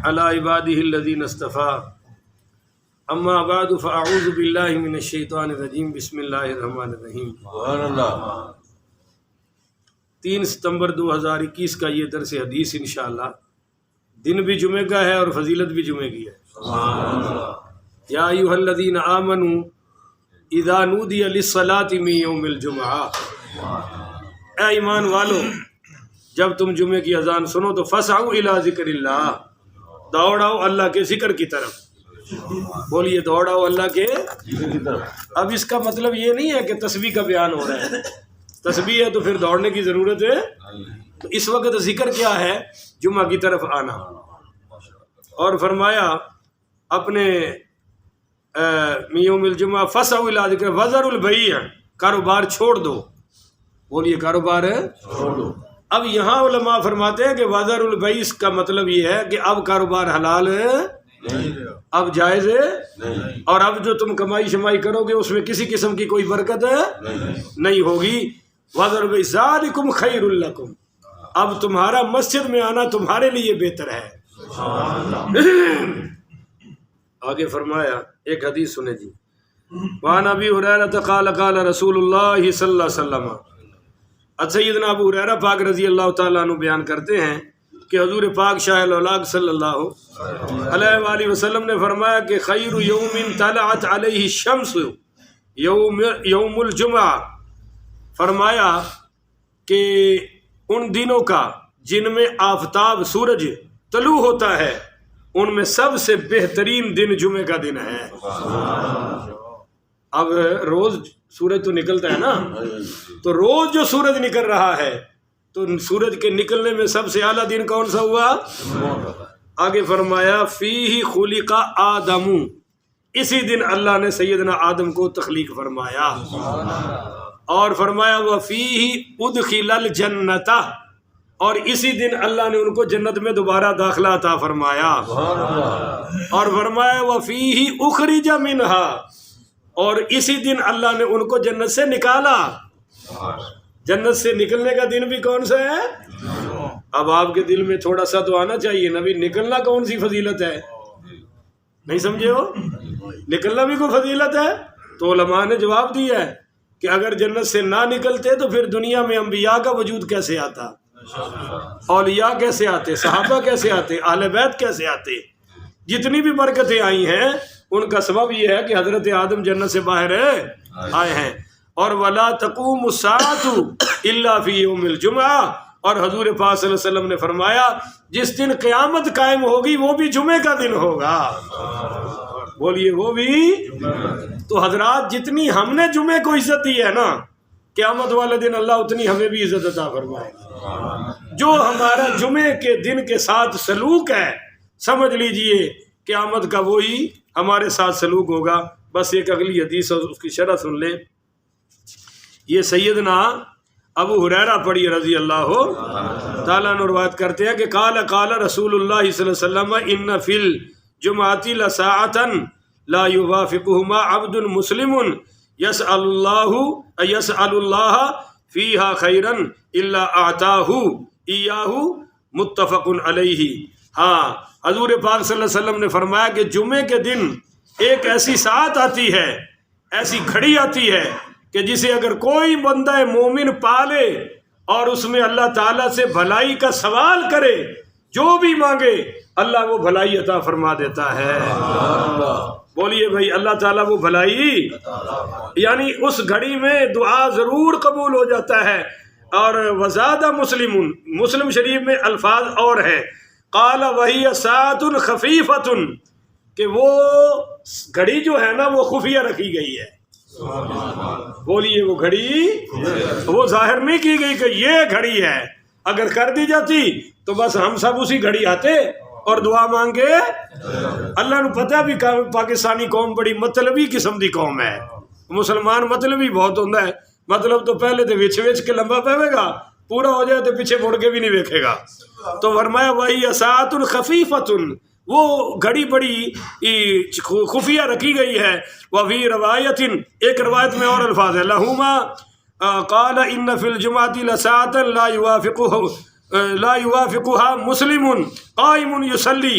علی عبادہ الذین اصطفیٰ اما بعد فاعوذ باللہ من الشیطان الرجیم بسم اللہ الرحمن الرحیم۔ 3 ستمبر 2021 کا یہ درس حدیث انشاءاللہ دن بھی جمعے کا ہے اور فضیلت بھی جمعے کی ہے۔ یا ایھا الذین آمنوا اذا نودی للصلاۃ من یوم الجمعہ، اے ایمان والو جب تم جمعے کی اذان سنو تو فسعوا الی ذکر اللہ، دوڑاؤ اللہ کے ذکر کی طرف۔ بولیے دوڑاؤ اللہ کے ذکر کی طرف۔ اب اس کا مطلب یہ نہیں ہے کہ تسبیح کا بیان ہو رہا ہے، تسبیح ہے تو پھر دوڑنے کی ضرورت ہے۔ تو اس وقت ذکر کیا ہے؟ جمعہ کی طرف آنا۔ اور فرمایا اپنے یوم الجمعہ فسعوا الی ذکر وذروا البیع، کاروبار چھوڑ دو۔ بولیے کاروبار چھوڑ دو۔ اب یہاں علماء فرماتے ہیں کہ وذروا البیع کا مطلب یہ ہے کہ اب کاروبار حلال ہے، اب جائز ہے، اور اب جو تم کمائی شمائی کرو گے اس میں کسی قسم کی کوئی برکت نہیں ہوگی۔ وذروا البیع ذالکم خیر لکم، اب تمہارا مسجد میں آنا تمہارے لیے بہتر ہے۔ آگے فرمایا ایک حدیث سنے جی، وعن ابی ہریرہ قال قال رسول اللہ صلی اللہ علیہ وسلم، سیدنا ابو ہریرہ پاک رضی اللہ تعالیٰ عنہ بیان کرتے ہیں کہ حضور پاک شاہ الاولاق صلی اللہ علیہ وآلہ وسلم نے فرمایا کہ خیر یوم طلعت علیہ الشمس یوم الجمعہ، فرمایا کہ ان دنوں کا جن میں آفتاب سورج طلوع ہوتا ہے ان میں سب سے بہترین دن جمعے کا دن ہے۔ اب روز سورج تو نکلتا ہے نا، تو روز جو سورج نکل رہا ہے تو سورج کے نکلنے میں سب سے اعلیٰ دن کون سا ہوا؟ آگے فرمایا فیہ خلق آدم، اسی دن اللہ نے سیدنا آدم کو تخلیق فرمایا، اور فرمایا وفیہ ادخل الجنۃ، اور اسی دن اللہ نے ان کو جنت میں دوبارہ داخلہ عطا فرمایا، اور فرمایا وفیہ اخرج منہا، اور اسی دن اللہ نے ان کو جنت سے نکالا۔ جنت سے نکلنے کا دن بھی کون سا ہے؟ اب آپ کے دل میں تھوڑا سا تو آنا چاہیے، نبی نکلنا کون سی فضیلت ہے؟ نہیں سمجھے ہو؟ نکلنا بھی کوئی فضیلت ہے؟ تو علماء نے جواب دیا ہے کہ اگر جنت سے نہ نکلتے تو پھر دنیا میں انبیاء کا وجود کیسے آتا، اولیاء کیسے آتے، صحابہ کیسے آتے، اہل بیت کیسے آتے؟ جتنی بھی برکتیں آئی ہیں ان کا سبب یہ ہے کہ حضرت آدم جنت سے باہر آئے ہیں۔ اور ولا تقوم الساعة الا فی یوم الجمعہ، اور حضور پاک صلی اللہ علیہ وسلم نے فرمایا جس دن قیامت قائم ہوگی وہ بھی جمعے کا دن ہوگا۔ بولیے وہ بھی۔ تو حضرات جتنی ہم نے جمعے کو عزت دی ہے نا، قیامت والے دن اللہ اتنی ہمیں بھی عزت عطا فرمائے گا۔ جو ہمارا جمعے کے دن کے ساتھ سلوک ہے سمجھ لیجئے قیامت کا وہی ہمارے ساتھ سلوک ہوگا۔ بس ایک اگلی حدیث اور اس کی شرح سن لیں۔ یہ سیدنا ابو ہریرہ پڑھی رضی اللہ تعالیٰ عنہ روایت کرتے ہیں کہ قال قال رسول اللہ صلی اللہ علیہ وسلم ان فی الجمعۃ لساعۃ لا یوافقہما عبد مسلم یسأل اللہ فیہا خیرا الا اعطاہ ایاہ، متفق علیہ۔ ہاں، حضور پاک صلی اللہ علیہ وسلم نے فرمایا کہ جمعے کے دن ایک ایسی ساعت آتی ہے، ایسی گھڑی آتی ہے کہ جسے اگر کوئی بندہ مومن پالے اور اس میں اللہ تعالیٰ سے بھلائی کا سوال کرے، جو بھی مانگے اللہ وہ بھلائی عطا فرما دیتا ہے۔ بولیے بھائی اللہ تعالیٰ وہ بھلائی، یعنی اس گھڑی میں دعا ضرور قبول ہو جاتا ہے۔ اور وزادہ مسلم شریف میں الفاظ اور ہیں، قال وہی ساعۃ خفیفۃ، کہ وہ گھڑی جو ہے نا وہ خفیہ رکھی گئی ہے۔ بولیے وہ گھڑی وہ ظاہر نہیں کی گئی کہ یہ گھڑی ہے، اگر کر دی جاتی تو بس ہم سب اسی گھڑی آتے اور دعا مانگے۔ اللہ نو پتہ بھی پاکستانی قوم بڑی مطلبی قسم دی قوم ہے، مسلمان مطلبی بہت ہوتا ہے، مطلب تو پہلے تو وچ کے لمبا پہوے گا، پورا ہو جائے تو پیچھے مڑ کے بھی نہیں دیکھے گا۔ تو فرمایا وہی ساعۃ خفیفۃ، وہ گھڑی بڑی خفیہ رکھی گئی ہے۔ وفی روایت، ایک روایت میں اور الفاظ ہے، لہما قال ان فی الجمعۃ لساعۃ لا یوافقها مسلم قائم یصلی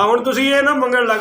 ਹੁਣ ਤੁਸੀਂ ਇਹ ਨਾ ਮੰਗਣ ਲੱਗ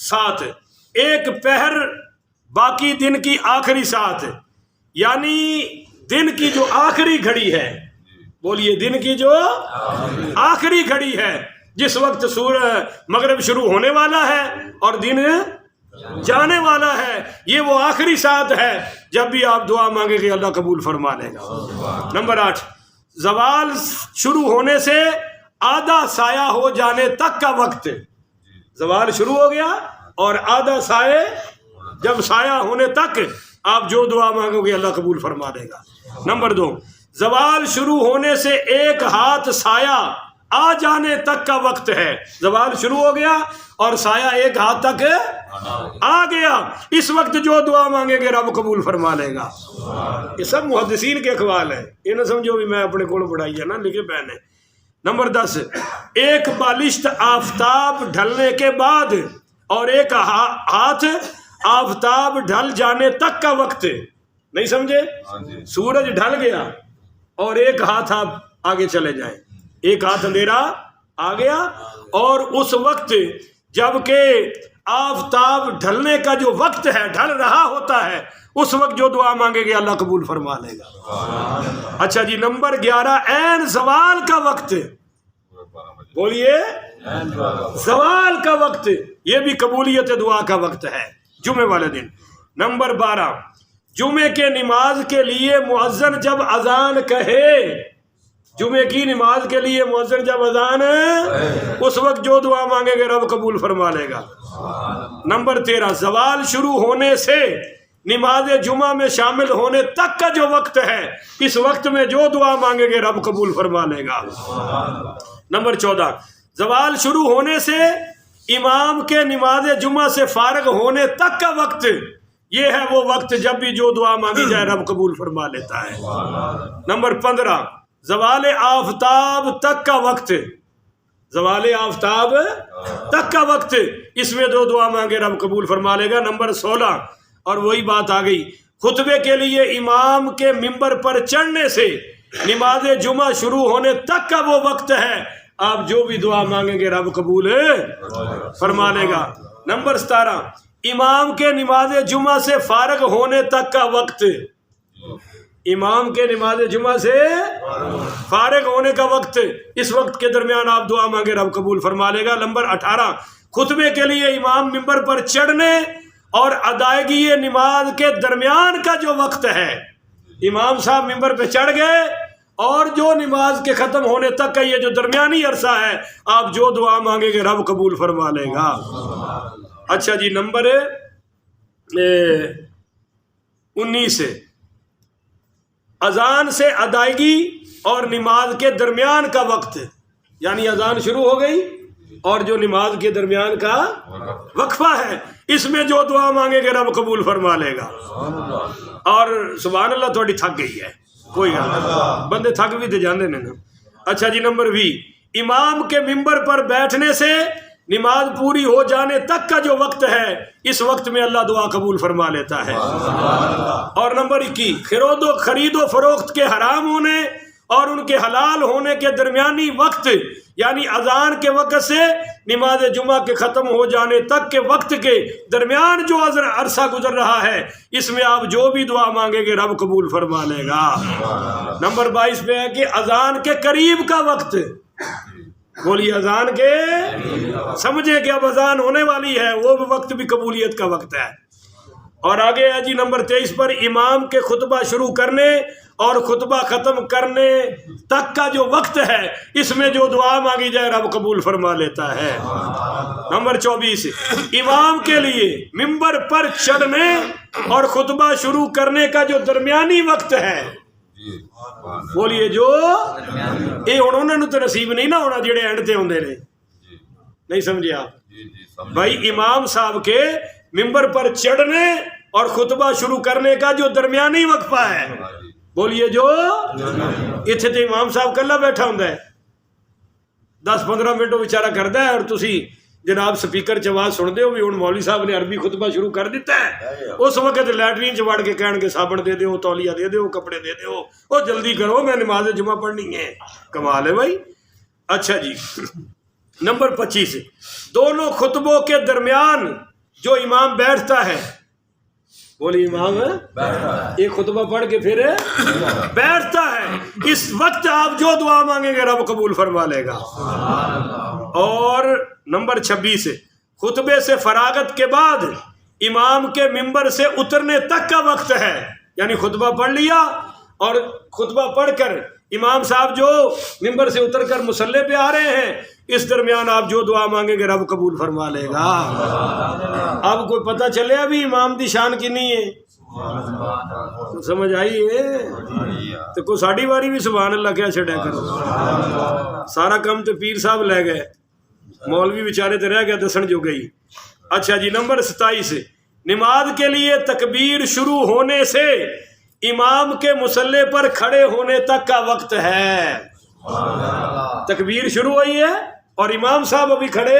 7, ایک پہر باقی دن کی آخری ساتھ، یعنی دن کی جو آخری گھڑی ہے، بولیے دن کی جو آخری گھڑی ہے، جس وقت مغرب شروع ہونے والا ہے اور دن جانے والا ہے، یہ وہ آخری ساتھ ہے جب بھی آپ دعا مانگیں گے اللہ قبول فرما لے گا۔ نمبر 8، زوال شروع ہونے سے آدھا سایہ ہو جانے تک کا وقت، زوال شروع ہو گیا اور آدھا سایہ، جب سایہ ہونے تک آپ جو دعا مانگو گے اللہ قبول فرما دے گا۔ نمبر 2، زوال شروع ہونے سے ایک ہاتھ سایہ آ جانے تک کا وقت ہے، زوال شروع ہو گیا اور سایہ ایک ہاتھ تک آ گیا، اس وقت جو دعا مانگیں گے رب قبول فرما لے گا۔ یہ سب محدثین کے اقوال ہیں، یہ نہ سمجھو بھی میں اپنے کو پڑھائی ہے نا، لکھے پہنے۔ نمبر 10، ایک بالشت آفتاب ڈھلنے کے بعد اور ایک ہاتھ آفتاب ڈھل جانے تک کا وقت، نہیں سمجھے؟ سورج ڈھل گیا اور ایک ہاتھ آپ آگے چلے جائیں، ایک ہاتھ اندھیرا آ گیا اور اس وقت جب کہ آفتاب ڈھلنے کا جو وقت ہے، ڈھل رہا ہوتا ہے، اس وقت جو دعا مانگے گے اللہ قبول فرما لے گا۔ اچھا جی، نمبر 11، عین زوال کا وقت، بولیے زوال کا وقت، یہ بھی قبولیت دعا کا وقت ہے، جمعے والے دن۔ نمبر 12، جمعے کے نماز کے لیے مؤذن جب اذان کہے، جمعے کی نماز کے لیے مؤذن جب اذان اس وقت جو دعا مانگے گے رب قبول فرما لے گا۔ نمبر 13، زوال شروع ہونے سے نماز جمعہ میں شامل ہونے تک کا جو وقت ہے، اس وقت میں جو دعا مانگے گے رب قبول فرما لے گا۔ نمبر 14، زوال شروع ہونے سے امام کے نماز جمعہ سے فارغ ہونے تک کا وقت، یہ ہے وہ وقت جب بھی جو دعا مانگی جائے رب قبول فرما لیتا ہے۔ نمبر 15، زوال آفتاب تک کا وقت، زوال آفتاب تک کا وقت، اس میں جو دعا مانگے رب قبول فرما لے گا۔ نمبر 16، اور وہی بات آ گئی، خطبے کے لیے امام کے ممبر پر چڑھنے سے نماز جمعہ شروع ہونے تک کا وہ وقت ہے، آپ جو بھی دعا مانگیں گے رب قبول فرما لے گا۔ نمبر 17، امام کے نماز جمعہ سے فارغ ہونے تک کا وقت، امام کے نماز جمعہ سے فارغ ہونے کا وقت، اس وقت کے درمیان آپ دعا مانگے رب قبول فرما لے گا۔ نمبر 18، خطبے کے لیے امام ممبر پر چڑھنے اور ادائیگی نماز کے درمیان کا جو وقت ہے، امام صاحب ممبر پہ چڑھ گئے اور جو نماز کے ختم ہونے تک کا یہ جو درمیانی عرصہ ہے، آپ جو دعا مانگیں گے رب قبول فرما لے گا۔ اچھا جی، نمبر 19، اذان سے ادائیگی اور نماز کے درمیان کا وقت، یعنی اذان شروع ہو گئی اور جو نماز کے درمیان کا وقفہ ہے، اس میں جو دعا مانگے گے رب قبول فرما لے گا۔ اور سبحان اللہ، تھوڑی تھک گئی ہے، کوئی بندے تھک بھی تو جاندے نہیں نا۔ اچھا جی، نمبر 20، امام کے ممبر پر بیٹھنے سے نماز پوری ہو جانے تک کا جو وقت ہے، اس وقت میں اللہ دعا قبول فرما لیتا ہے۔ اور نمبر 21، خرید و فروخت کے حرام ہونے اور ان کے حلال ہونے کے درمیانی وقت، یعنی اذان کے وقت سے نماز جمعہ کے ختم ہو جانے تک کے وقت کے درمیان جو عرصہ گزر رہا ہے، اس میں آپ جو بھی دعا مانگیں گے رب قبول فرما لے گا۔ نمبر 22 پہ ہے کہ اذان کے قریب کا وقت، بولیے اذان کے، سمجھے کہ اب اذان ہونے والی ہے، وہ وقت بھی قبولیت کا وقت ہے۔ اور آگے ہے جی نمبر 23 پر، امام کے خطبہ شروع کرنے اور خطبہ ختم کرنے تک کا جو وقت ہے، اس میں جو دعا مانگی جائے رب قبول فرما لیتا ہے۔ نمبر 24، امام کے لیے ممبر پر چڑھنے اور خطبہ شروع کرنے کا جو درمیانی وقت ہے، بولیے جو یہ انہوں نے تو نصیب نہیں نہ ہونا جڑے اینڈ تے ہوندے نے، نہیں سمجھے آپ بھائی؟ امام صاحب کے ممبر پر چڑھنے اور خطبہ شروع کرنے کا جو درمیانی وقفہ ہے، بولیے جو اتنے تو امام صاحب کلا بیٹھا ہوں 10-15 منٹ وہ بیچارہ کرتا ہے، اور تسی جناب سپیکر چ آواز سنتے ہو بھی ہوں مولوی صاحب نے عربی خطبہ شروع کر دیتا ہے، اس وقت لیٹرین چ وڑ کے کہن گے صابن دے دیو، تولیہ دے دیو، کپڑے دے دیو، وہ جلدی کرو میں نماز جمعہ پڑھنی ہے۔ کمال ہے بھائی۔ اچھا جی، نمبر 25، دونوں خطبوں کے درمیان جو امام بیٹھتا ہے، بولی امام ایک خطبہ پڑھ کے پھر بیٹھتا ہے، اس وقت آپ جو دعا مانگیں گے رب قبول فرما لے گا۔ اور نمبر 26 خطبے سے فراغت کے بعد امام کے ممبر سے اترنے تک کا وقت ہے، یعنی خطبہ پڑھ لیا اور خطبہ پڑھ کر امام صاحب جو ممبر سے اتر کر مصلی پہ آ رہے ہیں، اس درمیان آپ جو دعا مانگیں گے رب قبول فرما لے گا۔ اب کوئی پتہ چلے ابھی امام دی شان کی نہیں ہے، تو سمجھ آئی ہے تو کوئی ساڑھی واری بھی سبحان اللہ کیا چھڑے کرو، سارا کام تو پیر صاحب لے گئے، مولوی بیچارے تو رہ گیا دسن جو گئی۔ اچھا جی، نمبر 27 نماز کے لیے تکبیر شروع ہونے سے امام کے مصلی پر کھڑے ہونے تک کا وقت ہے۔ تکبیر شروع ہوئی ہے اور امام صاحب ابھی کھڑے،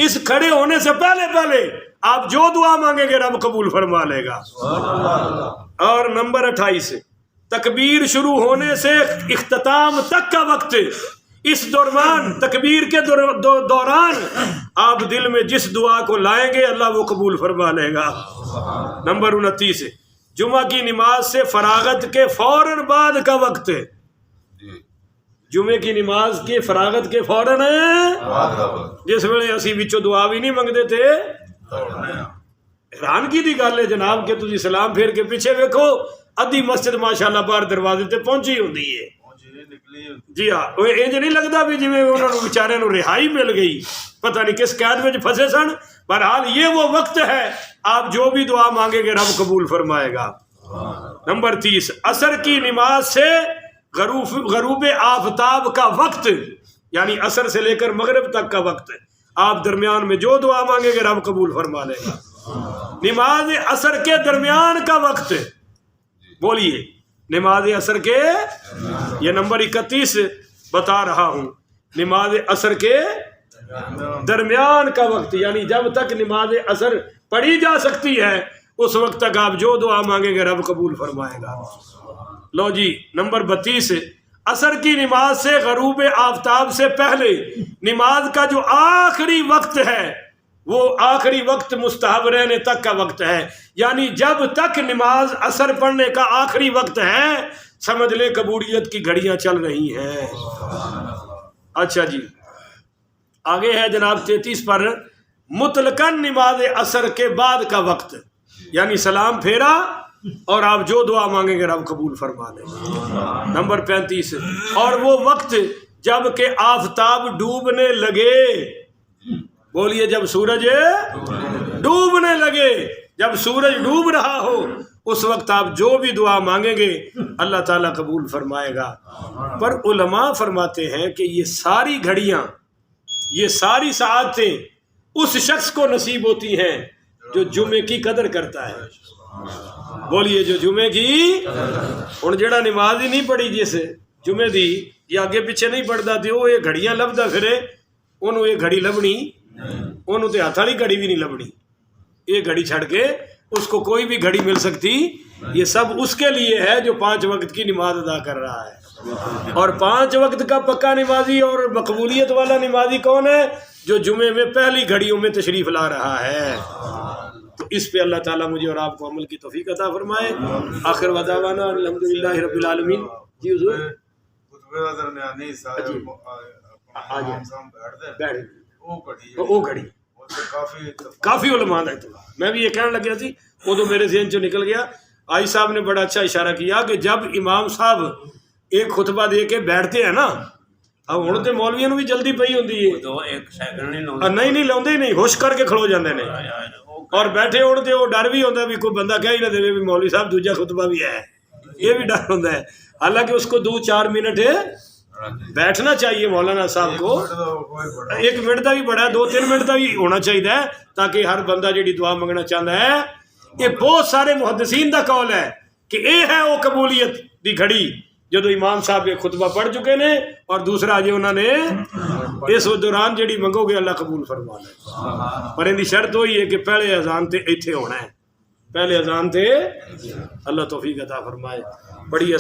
اس کھڑے ہونے سے پہلے آپ جو دعا مانگیں گے رب قبول فرما لے گا۔ اور نمبر 28 تکبیر شروع ہونے سے اختتام تک کا وقت، اس دوران تکبیر کے دوران آپ دل میں جس دعا کو لائیں گے اللہ وہ قبول فرما لے گا۔ نمبر 29 جمعہ کی نماز سے فراغت کے فوراً بعد کا وقت، جمعے کی نماز کے فراغت کے فوراً جس ویلے اسی بچوں دعا بھی نہیں منگتے تھے۔ حیران کی دی گل ہے جناب کہ تسی سلام پھیر کے پیچھے ویکھو ادھی مسجد ماشاءاللہ باہر دروازے تے پہنچی ہوندی ہے۔ جی ہاں، انج نہیں لگتا بھی جی انہوں نے بیچارے نو رہائی مل گئی، پتہ نہیں کس قید میں پھنسے سن۔ بہرحال یہ وہ وقت ہے آپ جو بھی دعا مانگیں گے رب قبول فرمائے گا۔ نمبر 30 عصر کی نماز سے غروب آفتاب کا وقت، یعنی عصر سے لے کر مغرب تک کا وقت، آپ درمیان میں جو دعا مانگیں گے رب قبول فرما لے گا۔ نماز عصر کے درمیان کا وقت، بولیے نماز عصر کے، یہ نمبر 31 بتا رہا ہوں، نماز عصر کے درمیان کا وقت، یعنی جب تک نماز عصر پڑھی جا سکتی ہے اس وقت تک آپ جو دعا مانگیں گے رب قبول فرمائے گا۔ لو جی، نمبر 32 عصر کی نماز سے غروب آفتاب سے پہلے نماز کا جو آخری وقت ہے وہ آخری وقت مستحب رہنے تک کا وقت ہے، یعنی جب تک نماز عصر پڑھنے کا آخری وقت ہے سمجھ لے قبولیت کی گھڑیاں چل رہی ہیں۔ اچھا جی، آگے ہے جناب 33 پر مطلقاً نماز عصر کے بعد کا وقت، یعنی سلام پھیرا اور آپ جو دعا مانگیں گے رب قبول فرما لیں۔ نمبر 35 اور وہ وقت جب کہ آفتاب ڈوبنے لگے، بولیے جب سورج ڈوبنے لگے، جب سورج ڈوب رہا ہو اس وقت آپ جو بھی دعا مانگیں گے اللہ تعالیٰ قبول فرمائے گا۔ پر علماء فرماتے ہیں کہ یہ ساری گھڑیاں، یہ ساری ساعتیں اس شخص کو نصیب ہوتی ہیں جو جمعے کی قدر کرتا ہے۔ بولیے جو جمعے کی، ہن جڑا نماز ہی نہیں پڑھی جس جمعے دی یا آگے پیچھے نہیں پڑھتا تے وہ یہ گھڑیاں لبدا پھرے، انہوں یہ گھڑی لبنی، انہوں تے ہاتھ والی گھڑی بھی نہیں لبنی، یہ گھڑی چھڑ کے اس کو کوئی بھی گھڑی مل سکتی۔ یہ سب اس کے لیے ہے جو 5 وقت کی نماز ادا کر رہا ہے، اور 5 وقت کا پکا نمازی اور مقبولیت والا نمازی کون ہے؟ جو جمعے میں پہلی گھڑیوں میں تشریف لا رہا ہے۔ تو اس پہ اللہ تعالیٰ مجھے اور آپ کو عمل کی توفیق عطا فرمائے۔ آخر ودعوانا الحمدللہ رب العالمین۔ جی حضور وہ گھڑی کافی علماء ہے، میں بھی یہ کہنے لگیا تھی وہ تو میرے ذہن سے نکل گیا۔ آئی صاحب نے بڑا اچھا اشارہ کیا کہ جب امام صاحب ایک خطبہ دے کے بیٹھتے ہیں نا، اب ہوں تو مولویوں بھی جلدی پئی ہوندی ہے، نہیں لاؤندے ہی نہیں، ہوش کر کے کھلو جاندے نے، اور بیٹھے ہوਣ تے وہ ڈر بھی ہوتا ہے بھی کوئی بندہ کہہ ہی نہ دے بھی مولوی صاحب دوجا خطبہ بھی ہے، یہ بھی ڈر ہوتا ہے۔ حالانکہ اس کو 2-4 منٹ بیٹھنا چاہیے مولانا صاحب کو، 1 منٹ کا بھی بڑا 2-3 منٹ کا بھی ہونا چاہیے، تاکہ ہر بندہ جیڑی دعا منگنا چاہتا ہے۔ یہ بہت سارے محدثین کا قول ہے کہ یہ ہے وہ قبولیت دی گھڑی جدو امام صاحب ایک خطبہ پڑھ چکے نے اور دوسرا جی انہوں نے اس دوران جیڑی منگو گے اللہ قبول فرما لے۔ پر ان کی شرط وہی ہے کہ پہلے اذان تے ایتھے ہونا ہے، پہلے اذان تے اللہ توفیق عطا فرمائے۔ بڑی